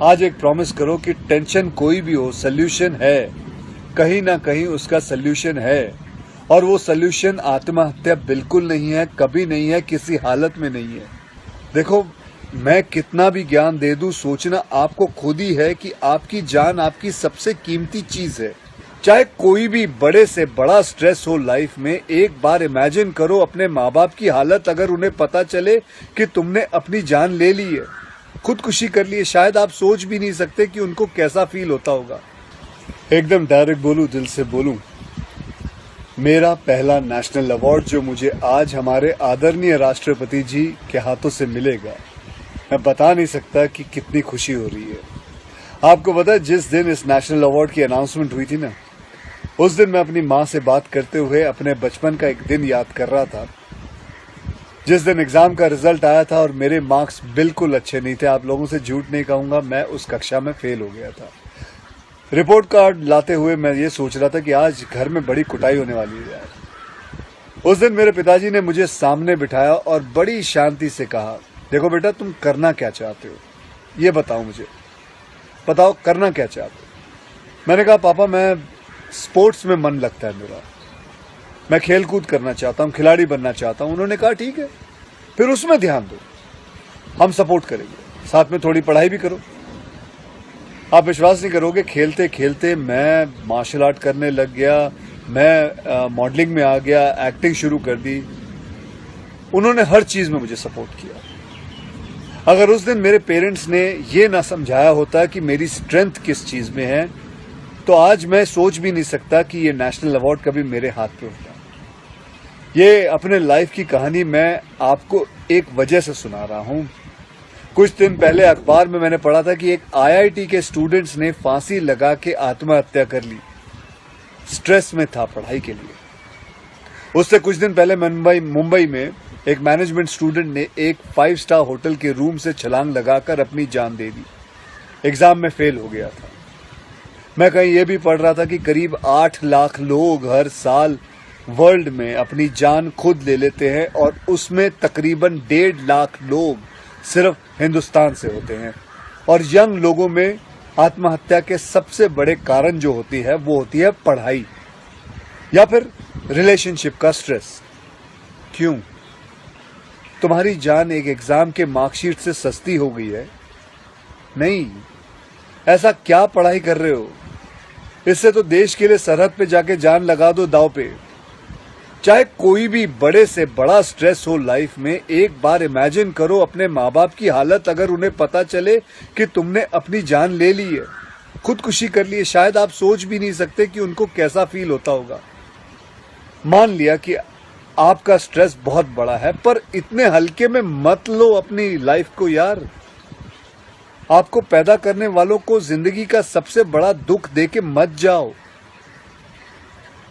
आज एक प्रॉमिस करो कि टेंशन कोई भी हो, सोल्यूशन है, कहीं ना कहीं उसका सोल्यूशन है। और वो सोल्यूशन आत्महत्या बिल्कुल नहीं है, कभी नहीं है, किसी हालत में नहीं है। देखो, मैं कितना भी ज्ञान दे दूं, सोचना आपको खुद ही है कि आपकी जान आपकी सबसे कीमती चीज है। चाहे कोई भी बड़े से बड़ा स्ट्रेस हो लाइफ में, एक बार इमेजिन करो अपने माँ बाप की हालत अगर उन्हें पता चले कि तुमने अपनी जान ले ली है, खुदकुशी कर ली है। शायद आप सोच भी नहीं सकते कि उनको कैसा फील होता होगा। एकदम डायरेक्ट बोलूं, दिल से बोलूं, मेरा पहला नेशनल अवार्ड जो मुझे आज हमारे आदरणीय राष्ट्रपति जी के हाथों से मिलेगा, मैं बता नहीं सकता कि कितनी खुशी हो रही है। आपको पता है, जिस दिन इस नेशनल अवार्ड की अनाउंसमेंट हुई थी ना, उस दिन मैं अपनी माँ से बात करते हुए अपने बचपन का एक दिन याद कर रहा था, जिस दिन एग्जाम का रिजल्ट आया था और मेरे मार्क्स बिल्कुल अच्छे नहीं थे। आप लोगों से झूठ नहीं कहूंगा, मैं उस कक्षा में फेल हो गया था। रिपोर्ट कार्ड लाते हुए मैं ये सोच रहा था कि आज घर में बड़ी कुटाई होने वाली है यार। उस दिन मेरे पिताजी ने मुझे सामने बिठाया और बड़ी शांति से कहा, देखो बेटा, तुम करना क्या चाहते हो, ये बताओ मुझे, बताओ करना क्या चाहते हो। मैंने कहा, पापा, मैं स्पोर्ट्स में मन लगता है मेरा, मैं खेल कूद करना चाहता हूँ, खिलाड़ी बनना चाहता हूँ। उन्होंने कहा, ठीक है, फिर उसमें ध्यान दो, हम सपोर्ट करेंगे, साथ में थोड़ी पढ़ाई भी करो। आप विश्वास नहीं करोगे, खेलते खेलते मैं मार्शल आर्ट करने लग गया, मैं मॉडलिंग में आ गया, एक्टिंग शुरू कर दी। उन्होंने हर चीज में मुझे सपोर्ट किया। अगर उस दिन मेरे पेरेंट्स ने ये ना समझाया होता कि मेरी स्ट्रेंथ किस चीज में है, तो आज मैं सोच भी नहीं सकता कि ये नेशनल अवार्ड कभी मेरे हाथ पे होता। ये अपने लाइफ की कहानी मैं आपको एक वजह से सुना रहा हूं। कुछ दिन पहले अखबार में मैंने पढ़ा था कि एक आईआईटी के स्टूडेंट्स ने फांसी लगा के आत्महत्या कर ली। स्ट्रेस में था पढ़ाई के लिए। उससे कुछ दिन पहले मुंबई में एक मैनेजमेंट स्टूडेंट ने एक 5 स्टार होटल के रूम से छलांग लगाकर अपनी जान दे दी। एग्जाम में फेल हो गया था। मैं कहीं यह भी पढ़ रहा था कि करीब 8 लाख लोग हर साल वर्ल्ड में अपनी जान खुद ले लेते हैं और उसमें तकरीबन 1.5 लाख लोग सिर्फ हिंदुस्तान से होते हैं। और यंग लोगों में आत्महत्या के सबसे बड़े कारण जो होती है वो होती है पढ़ाई या फिर रिलेशनशिप का स्ट्रेस। क्यों? तुम्हारी जान एक एग्जाम के मार्कशीट से सस्ती हो गई है? नहीं। ऐसा क्या पढ़ाई कर रहे हो? इससे तो देश के लिए सरहद पे जाके जान लगा दो दांव पे। चाहे कोई भी बड़े से बड़ा स्ट्रेस हो लाइफ में, एक बार इमेजिन करो अपने माँ बाप की हालत अगर उन्हें पता चले कि तुमने अपनी जान ले ली है, खुदकुशी कर ली है। शायद आप सोच भी नहीं सकते कि उनको कैसा फील होता होगा। मान लिया कि आपका स्ट्रेस बहुत बड़ा है, पर इतने हल्के में मत लो अपनी लाइफ को यार। आपको पैदा करने वालों को जिंदगी का सबसे बड़ा दुख देके मत जाओ।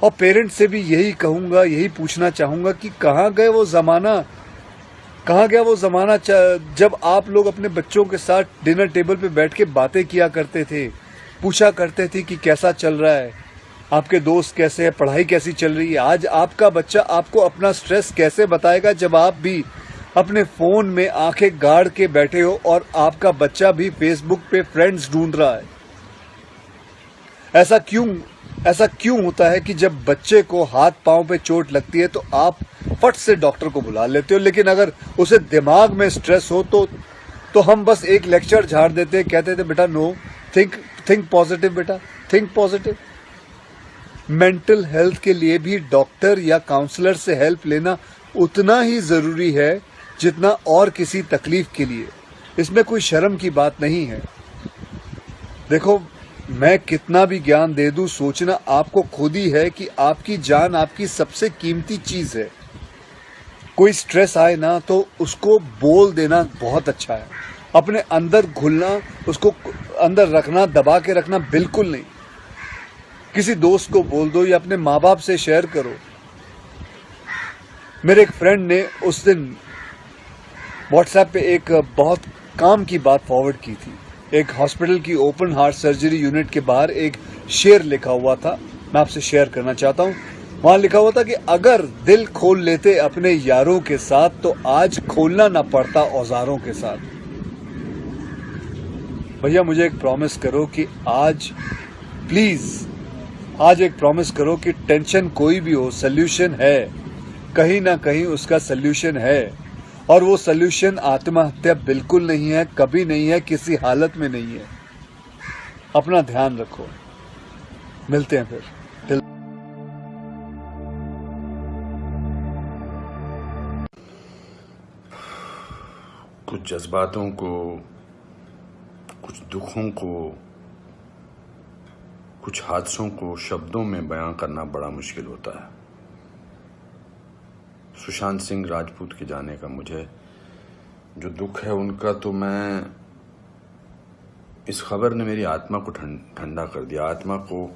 और पेरेंट्स से भी यही कहूंगा, यही पूछना चाहूंगा कि कहाँ गए वो जमाना, कहाँ गया वो जमाना जब आप लोग अपने बच्चों के साथ डिनर टेबल पे बैठ के बातें किया करते थे, पूछा करते थे कि कैसा चल रहा है, आपके दोस्त कैसे हैं, पढ़ाई कैसी चल रही है। आज आपका बच्चा आपको अपना स्ट्रेस कैसे बताएगा जब आप भी अपने फोन में आंखें गाड़ के बैठे हो और आपका बच्चा भी फेसबुक पे फ्रेंड्स ढूंढ रहा है। ऐसा क्यों होता है कि जब बच्चे को हाथ पांव पे चोट लगती है तो आप फट से डॉक्टर को बुला लेते हो, लेकिन अगर उसे दिमाग में स्ट्रेस हो तो हम बस एक लेक्चर झाड़ देते हैं, कहते थे बेटा नो, थिंक पॉजिटिव बेटा, थिंक पॉजिटिव। मेंटल हेल्थ के लिए भी डॉक्टर या काउंसलर से हेल्प लेना उतना ही जरूरी है जितना और किसी तकलीफ के लिए। इसमें कोई शर्म की बात नहीं है। देखो, मैं कितना भी ज्ञान दे दूं, सोचना आपको खुद ही है कि आपकी जान आपकी सबसे कीमती चीज है। कोई स्ट्रेस आए ना तो उसको बोल देना बहुत अच्छा है। अपने अंदर घुलना, उसको अंदर रखना, दबा के रखना बिल्कुल नहीं। किसी दोस्त को बोल दो या अपने माँ बाप से शेयर करो। मेरे एक फ्रेंड ने उस दिन व्हाट्सएप पे एक बहुत काम की बात फॉरवर्ड की थी। एक हॉस्पिटल की ओपन हार्ट सर्जरी यूनिट के बाहर एक शेर लिखा हुआ था, मैं आपसे शेयर करना चाहता हूं। वहां लिखा हुआ था कि अगर दिल खोल लेते अपने यारों के साथ तो आज खोलना न पड़ता औजारों के साथ। भैया मुझे एक प्रॉमिस करो कि आज प्लीज आज एक प्रॉमिस करो कि टेंशन कोई भी हो सल्यूशन है, कहीं ना कहीं उसका सल्यूशन है। और वो सल्यूशन आत्महत्या बिल्कुल नहीं है, कभी नहीं है, किसी हालत में नहीं है। अपना ध्यान रखो, मिलते हैं फिर। कुछ जज्बातों को, कुछ दुखों को, कुछ हादसों को शब्दों में बयां करना बड़ा मुश्किल होता है। सुशांत सिंह राजपूत के जाने का मुझे जो दुख है उनका, तो मैं इस खबर ने मेरी आत्मा को ठंडा कर दिया, आत्मा को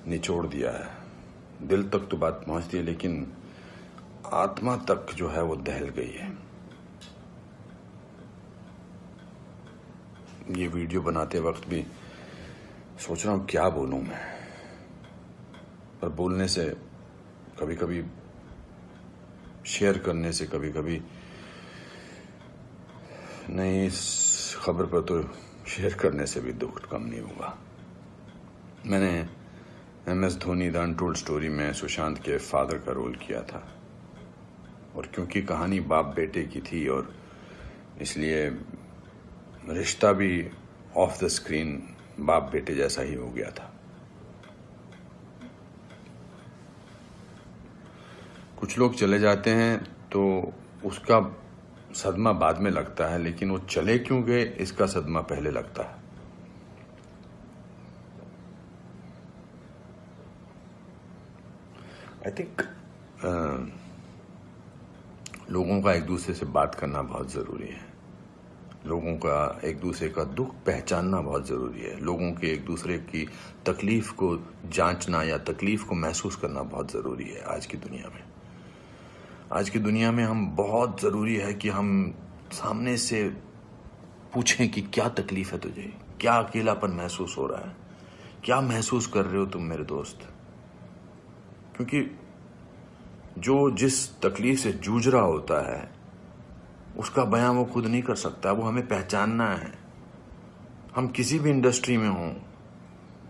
निचोड़ दिया है। दिल तक तो बात पहुंचती है, लेकिन आत्मा तक जो है वो दहल गई है। ये वीडियो बनाते वक्त भी सोच रहा हूं क्या बोलूं मैं, पर बोलने से कभी कभी, शेयर करने से कभी कभी नहीं, इस खबर पर तो शेयर करने से भी दुख कम नहीं होगा। मैंने MS Dhoni the untold story में सुशांत के फादर का रोल किया था, और क्योंकि कहानी बाप बेटे की थी और इसलिए रिश्ता भी ऑफ द स्क्रीन बाप बेटे जैसा ही हो गया था। कुछ लोग चले जाते हैं तो उसका सदमा बाद में लगता है, लेकिन वो चले क्यों गए इसका सदमा पहले लगता है। आई थिंक लोगों का एक दूसरे से बात करना बहुत जरूरी है। लोगों का एक दूसरे का दुख पहचानना बहुत जरूरी है। लोगों के एक दूसरे की तकलीफ को जांचना या तकलीफ को महसूस करना बहुत जरूरी है आज की दुनिया में। आज की दुनिया में हम बहुत जरूरी है कि हम सामने से पूछें कि क्या तकलीफ है तुझे, क्या अकेलापन महसूस हो रहा है, क्या महसूस कर रहे हो तुम मेरे दोस्त। क्योंकि जो जिस तकलीफ से जूझ रहा होता है उसका बयां वो खुद नहीं कर सकता, वो हमें पहचानना है। हम किसी भी इंडस्ट्री में हों,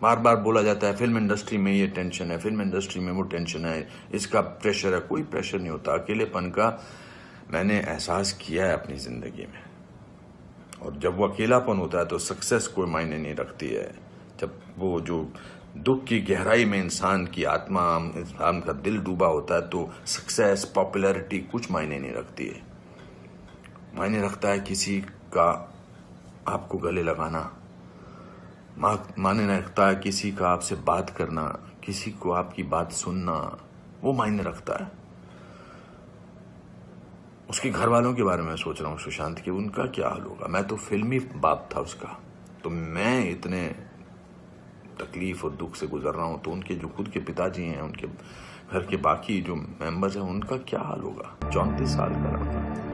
बार बार बोला जाता है फिल्म इंडस्ट्री में ये टेंशन है, फिल्म इंडस्ट्री में वो टेंशन है, इसका प्रेशर है। कोई प्रेशर नहीं होता। अकेलेपन का मैंने एहसास किया है अपनी जिंदगी में, और जब वो अकेलापन होता है तो सक्सेस कोई मायने नहीं रखती है। जब वो जो दुख की गहराई में इंसान की आत्मा, इंसान का दिल डूबा होता है तो सक्सेस, पॉपुलैरिटी कुछ मायने नहीं रखती है। मायने रखता है किसी का आपको गले लगाना, मायने रखता है किसी का आपसे बात करना, किसी को आपकी बात सुनना, वो मायने रखता है। उसके घर वालों के बारे में सोच रहा हूँ सुशांत के, उनका क्या हाल होगा। मैं तो फिल्मी बाप था उसका, तो मैं इतने तकलीफ और दुख से गुजर रहा हूँ, तो उनके जो खुद के पिताजी हैं, उनके घर के बाकी जो मेंबर्स हैं, उनका क्या हाल होगा। 34 साल का लड़का।